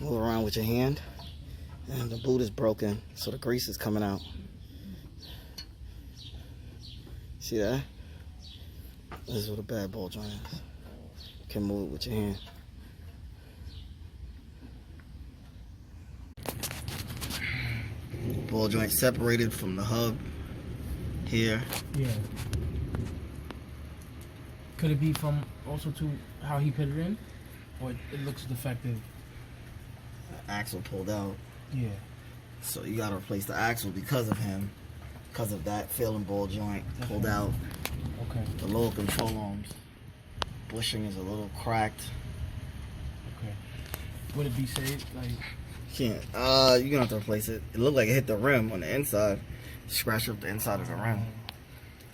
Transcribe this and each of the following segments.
move around with your hand, and the boot is broken, so the grease is coming out. See that? This is what a bad ball joint is. You can move it with your hand. Ball joint separated from the hub here. Yeah. Could it be from also to how he put it in, or it looks defective? The axle pulled out. Yeah. So you gotta replace the axle because of him, because of that failing ball joint pulled out. Okay. The lower control arms bushing is a little cracked. Okay. Would it be safe? Like, Can't. You're gonna have to replace it. It looked like it hit the rim on the inside. Scratched up the inside of the rim.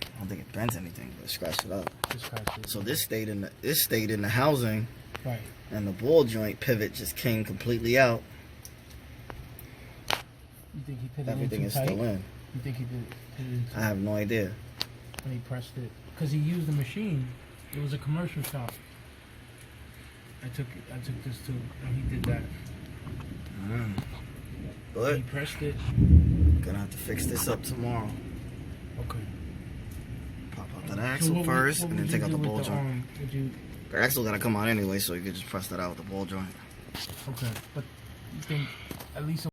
I don't think it bent anything, but it scratched it up. just scratch it. So this stayed in the housing, Right. and the ball joint pivot just came completely out. You think he put it Everything in too is tight? still in. You think he put it in too I have no idea. when he pressed it? Because he used the machine. It was a commercial shop. I took this to when he did that. He But pressed it. gonna have to fix this up tomorrow. Okay. Pop out that axle first, and then take out the ball joint. The axle gotta come out anyway, so you can just press that out with the ball joint. Okay, but you think at least